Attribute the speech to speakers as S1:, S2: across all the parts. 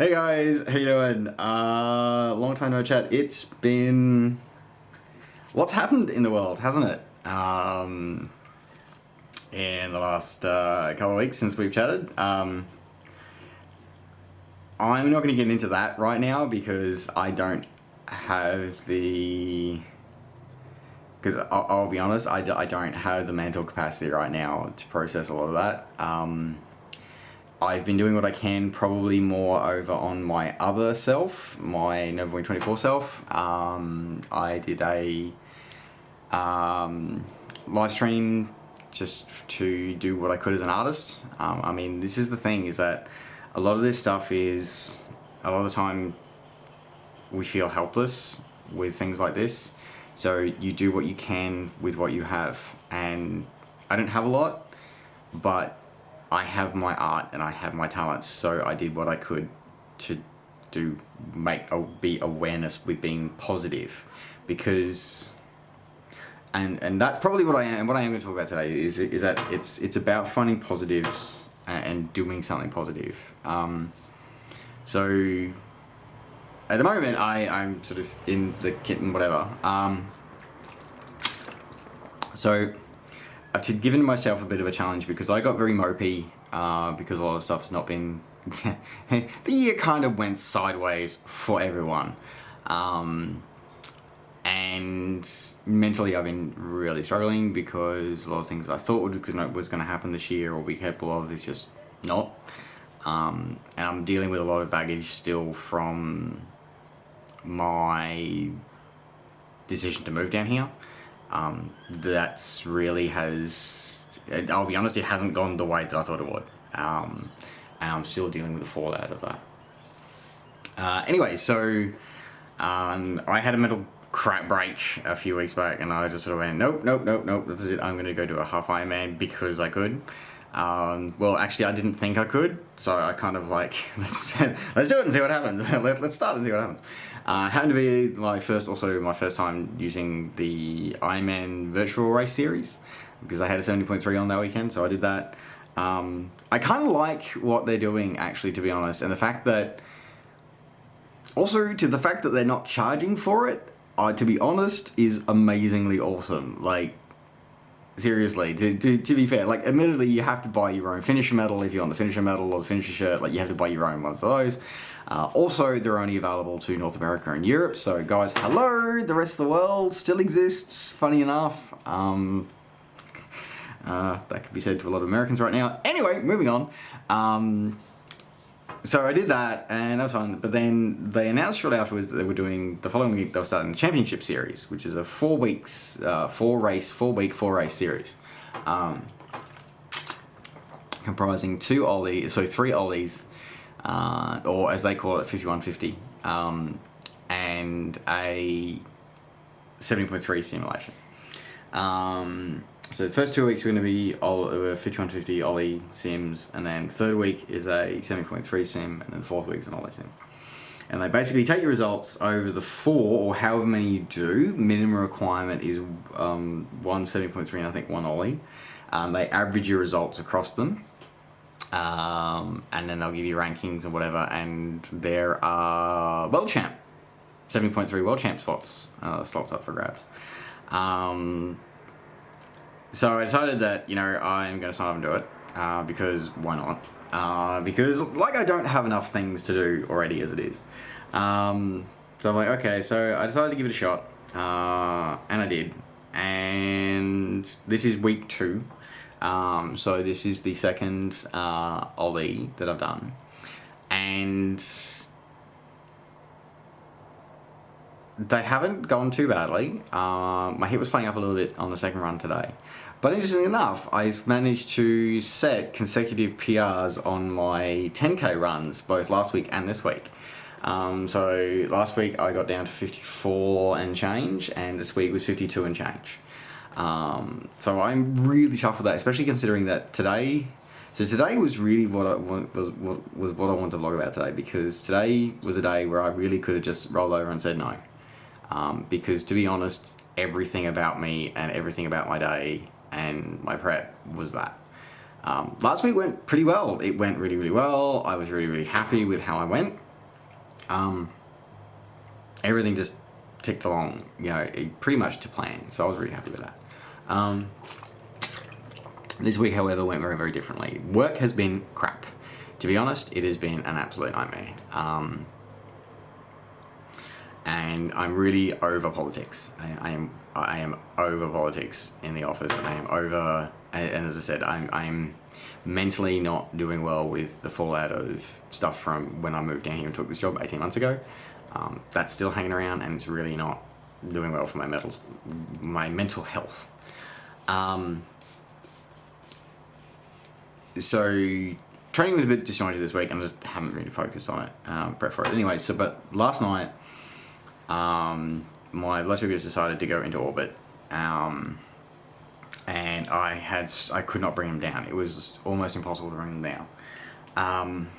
S1: Hey guys, how you doing? Long time no chat. It's been... Lots happened in the world, hasn't it? In the last couple of weeks since we've chatted. I'm not going to get into that right now because I don't have the... Because I'll be honest, I don't have the mental capacity right now to process a lot of that. I've been doing what I can, probably more over on my other self, my November 24 self. I did a live stream just to do what I could as an artist. I mean, this is the thing, is that a lot of this stuff is, a lot of the time, we feel helpless with things like this. So you do what you can with what you have. And I don't have a lot, but I have my art and I have my talents, so I did what I could to be awareness with being positive, because and that's probably what I am going to talk about today is that it's about finding positives and doing something positive. So at the moment I'm sort of in the kitten whatever. So I've given myself a bit of a challenge because I got very mopey because a lot of stuff's not been... the year kind of went sideways for everyone. And mentally I've been really struggling because a lot of things I thought was going to happen this year or be capable of is just not. And I'm dealing with a lot of baggage still from my decision to move down here. That's really has, I'll be honest, it hasn't gone the way that I thought it would. And I'm still dealing with the fallout of that. Anyway, so I had a mental crap break a few weeks back and I just sort of went, nope, this is it. I'm going to go do a half Ironman because I could. Well, actually, I didn't think I could, so I kind of like, let's do it and see what happens. Let's start and see what happens. Happened to be my first time using the Ironman virtual race series because I had a 70.3 on that weekend, so I did that. I kind of like what they're doing, actually, to be honest, and the fact that they're not charging for it, to be honest, is amazingly awesome. Like, seriously, to be fair, like, admittedly, you have to buy your own finisher medal if you want the finisher medal or the finisher shirt. Like, you have to buy your own ones of those. Also, they're only available to North America and Europe, so guys, hello, the rest of the world still exists, funny enough. That could be said to a lot of Americans right now. Anyway, moving on. So I did that, and that was fun, but then they announced shortly afterwards that they were doing, the following week, they were starting the championship series, which is a 4 week, 4 race series. Comprising 3 ollies, or as they call it, 5150, and a 70.3 simulation. So the first 2 weeks are going to be 5150 ollie sims, and then third week is a 70.3 sim, and then fourth week is an ollie sim. And they basically take your results over the 4 or however many you do. Minimum requirement is 1 70.3 and I think 1 ollie. They average your results across them. And then they'll give you rankings and whatever, and there are world champ 70.3 world champ slots up for grabs. So I decided that, I'm going to sign up and do it, because why not? Because like I don't have enough things to do already as it is. So I'm like, okay, so I decided to give it a shot, and I did, and this is week 2. So this is the second ollie that I've done, and they haven't gone too badly. My hip was playing up a little bit on the second run today, but interestingly enough, I've managed to set consecutive PRs on my 10k runs both last week and this week. So last week I got down to 54 and change, and this week was 52 and change. So I'm really chuffed with that, especially considering that today was really what I wanted to vlog about today, because today was a day where I really could have just rolled over and said no. Because to be honest, everything about me and everything about my day and my prep was that. Last week went pretty well. It went really, really well. I was really, really happy with how I went. everything just ticked along, pretty much to plan. So I was really happy with that. This week, however, went very, very differently. Work has been crap. To be honest, it has been an absolute nightmare. And I'm really over politics. I am over politics in the office. I am over, and as I said, I'm mentally not doing well with the fallout of stuff from when I moved down here and took this job 18 months ago. That's still hanging around, and it's really not doing well for my mental health. So training was a bit disjointed this week, and I just haven't really focused on it, prep for it. Anyway, but last night, my blood sugars decided to go into orbit, and I could not bring them down. It was almost impossible to bring them down.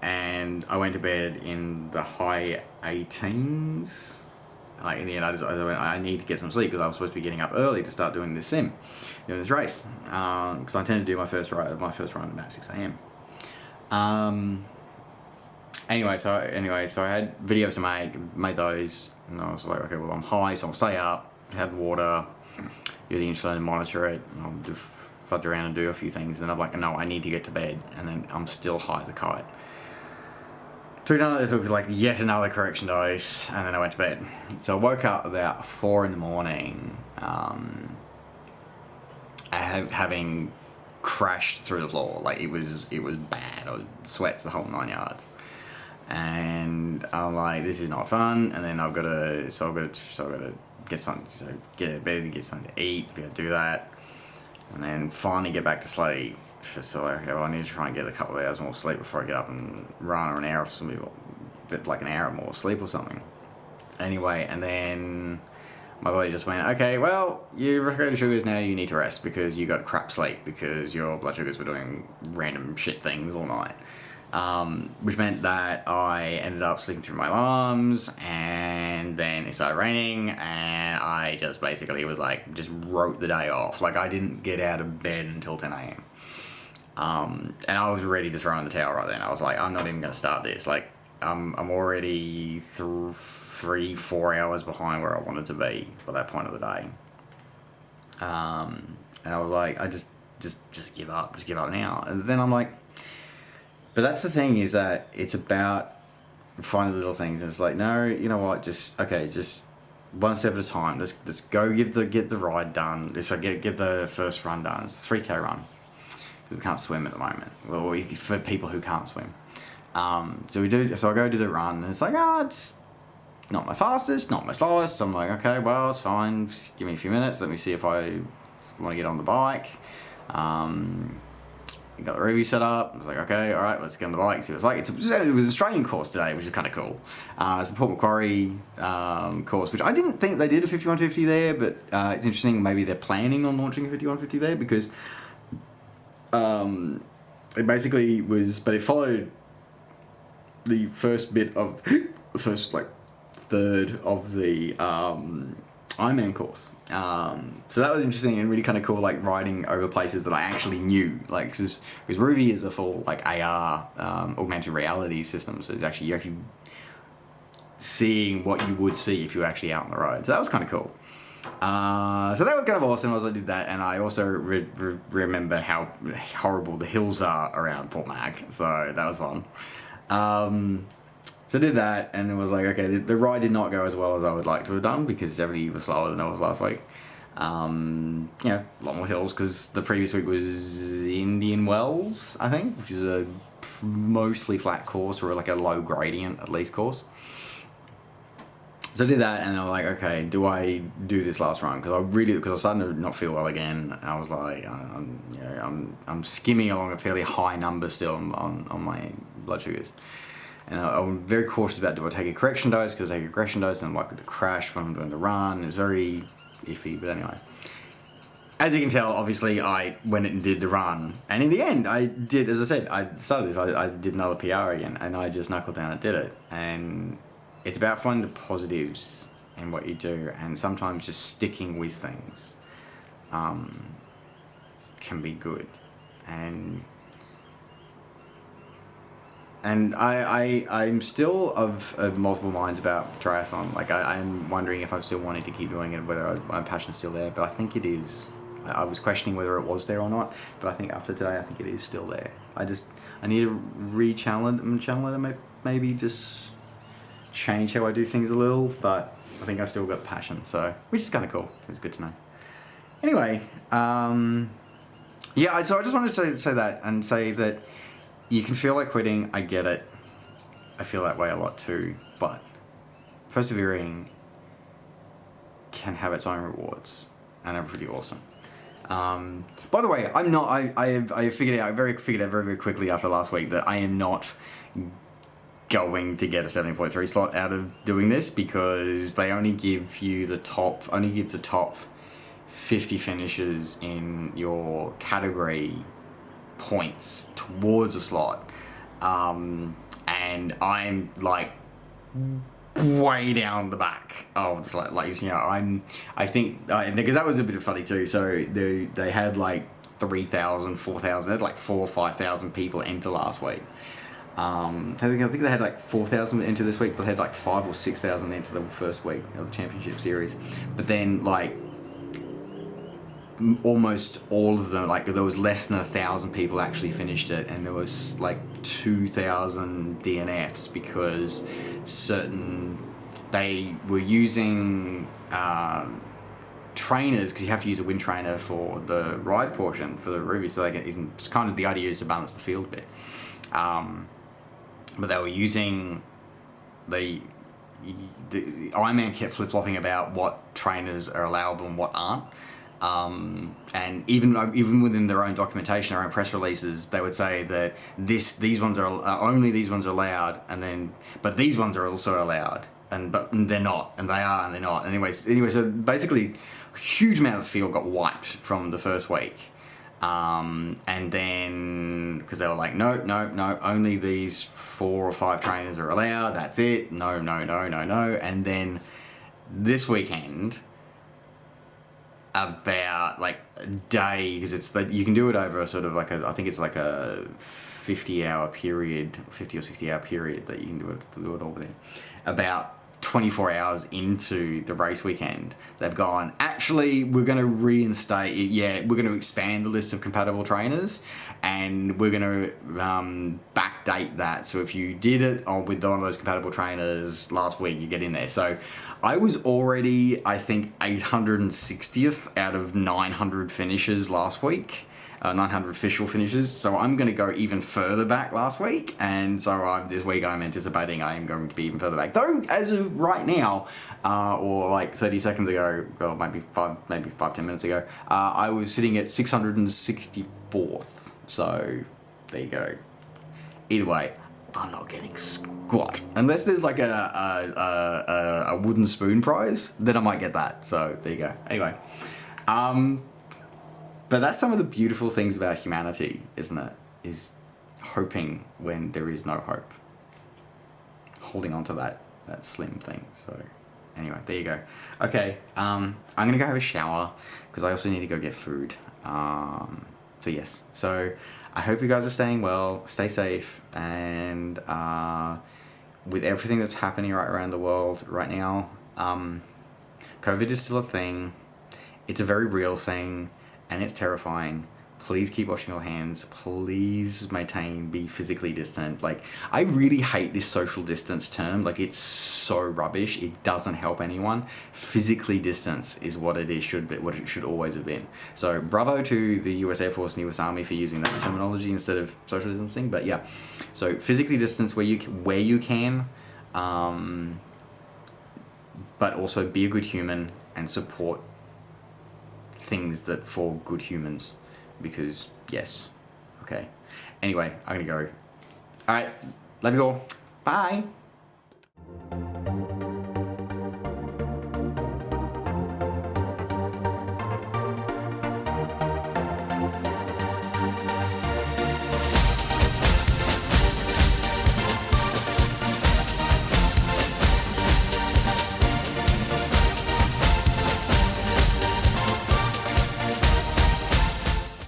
S1: And I went to bed in the high 18s. Like in the end, I went, I need to get some sleep because I was supposed to be getting up early to start doing this race. Because I intend to do my first run about 6 a.m. Anyway, so I had videos to made those, and I was like, okay, well I'm high, so I'll stay up, have water, do the insulin, monitor it, and I'll just fudge around and do a few things. And I'm like, no, I need to get to bed, and then I'm still high as a kite. Took yet another correction dose, and then I went to bed. So I woke up about 4 in the morning, having crashed through the floor. Like it was bad. I was sweats the whole 9 yards, and I'm like, this is not fun. And then I've got to get something, so get out of bed, get something to eat, be able to do that, and then finally get back to sleep. So okay, well, I need to try and get a couple of hours more sleep before I get up and run, or an hour or something, bit like an hour more sleep or something. Anyway, and then my body just went, okay, well, your recovered sugars now, you need to rest because you got crap sleep because your blood sugars were doing random shit things all night. Which meant that I ended up sleeping through my alarms, and then it started raining, and I just basically was like, just wrote the day off. Like I didn't get out of bed until 10 a.m. And I was ready to throw in the towel right then. I was like, I'm not even going to start this. Like, I'm already 3-4 hours behind where I wanted to be by that point of the day. And I was like, I just give up. Just give up now. And then I'm like, but that's the thing, is that it's about finding little things. And it's like, no, you know what? Just one step at a time. Let's go get the ride done. So get the first run done. It's a 3K run. We can't swim at the moment. Well, for people who can't swim. So I go do the run, and it's like, it's not my fastest, not my slowest. So I'm like, okay, well, it's fine. Just give me a few minutes. Let me see if I want to get on the bike. Got the review set up. I was like, okay, all right, let's get on the bike. So it was like, it was an Australian course today, which is kind of cool. It's the Port Macquarie course, which I didn't think they did a 5150 there, but it's interesting. Maybe they're planning on launching a 5150 there because it basically was, but it followed the first bit of the first third of the Ironman course. So that was interesting and really kind of cool, like riding over places that I actually knew, like because Ruby is a full AR augmented reality system, so you're actually seeing what you would see if you were actually out on the road. So that was kind of cool. So that was kind of awesome as I did that, and I also remember how horrible the hills are around Port Mac, so that was fun. So I did that, and it was like, okay, the ride did not go as well as I would like to have done because everybody was slower than I was last week. A lot more hills because the previous week was Indian Wells, I think, which is a mostly flat course or like a low gradient at least course. So I did that, and I was like, okay, do I do this last run? Because I was starting to not feel well again. And I was like, I'm skimming along a fairly high number still on my blood sugars. And I'm very cautious about, do I take a correction dose? Because I take a correction dose and I'm likely to crash when I'm doing the run. It's very iffy, but anyway. As you can tell, obviously, I went and did the run. And in the end, I did, as I said, I started this, I did another PR again. And I just knuckled down and did it. And it's about finding the positives in what you do, and sometimes just sticking with things can be good. And And I'm still of multiple minds about triathlon. Like, I'm wondering if I'm still wanting to keep doing it, whether my passion's still there. But I think it is. I was questioning whether it was there or not, but I think after today, I think it is still there. I need to re-challenge it, maybe just change how I do things a little, but I think I still got passion, so, which is kind of cool. It's good to know. Anyway, yeah, so I just wanted to say that, and say that you can feel like quitting. I get it. I feel that way a lot too, but persevering can have its own rewards, and are pretty awesome. By the way, I figured out very quickly after last week that I am not going to get a 70.3 slot out of doing this, because they only give the top 50 finishes in your category points towards a slot, and I'm like way down the back of the slot. Like, you know, I think because that was a bit funny too. So they had like 3,000, 4,000, they had like 4,000 or 5,000 people enter last week. I think they had like 4,000 enter this week, but they had like 5,000 or 6,000 enter the first week of the championship series. But then like almost all of them, like there was less than 1,000 people actually finished it, and there was like 2,000 DNFs because they were using trainers, because you have to use a wind trainer for the ride portion for the Ruby, so it's kind of the idea is to balance the field a bit. But they were using the Ironman kept flip-flopping about what trainers are allowable and what aren't. And even within their own documentation, their own press releases, they would say that these ones are only these ones are allowed, but these ones are also allowed, but they're not, and they are, and they're not. Anyway, so basically, a huge amount of the field got wiped from the first week, and then because they were like, no, only these 4 or 5 trainers are allowed. That's it. No, and then this weekend, about like a day, because it's like you can do it over a sort of like I think it's like a 50-hour period, 50 or 60-hour period that you can do it all within. About 24 hours into the race weekend, they've gone, actually, we're going to reinstate it. Yeah, we're going to expand the list of compatible trainers, and we're going to backdate that. So if you did it with one of those compatible trainers last week, you get in there. So I was already, I think, 860th out of 900 finishes last week. 900 official finishes, so I'm going to go even further back last week, and so this week I'm anticipating I am going to be even further back. Though, as of right now, or like 30 seconds ago, or maybe 5-10 minutes ago, I was sitting at 664th, so there you go. Either way, I'm not getting squat. Unless there's like a wooden spoon prize, then I might get that, so there you go. Anyway, but that's some of the beautiful things about humanity, isn't it? Is hoping when there is no hope. Holding on to that slim thing. So anyway, there you go. Okay, I'm going to go have a shower, because I also need to go get food. So yes, so I hope you guys are staying well, stay safe, and with everything that's happening right around the world right now, COVID is still a thing. It's a very real thing. And it's terrifying. Please keep washing your hands. Please be physically distant. Like, I really hate this social distance term. Like, it's so rubbish. It doesn't help anyone. Physically distance is what it should always have been. So, bravo to the US Air Force and US Army for using that terminology instead of social distancing. But yeah, so physically distance where you can, but also be a good human and support things that for good humans, because yes, okay. Anyway, I'm gonna go. All right, love you all. Bye.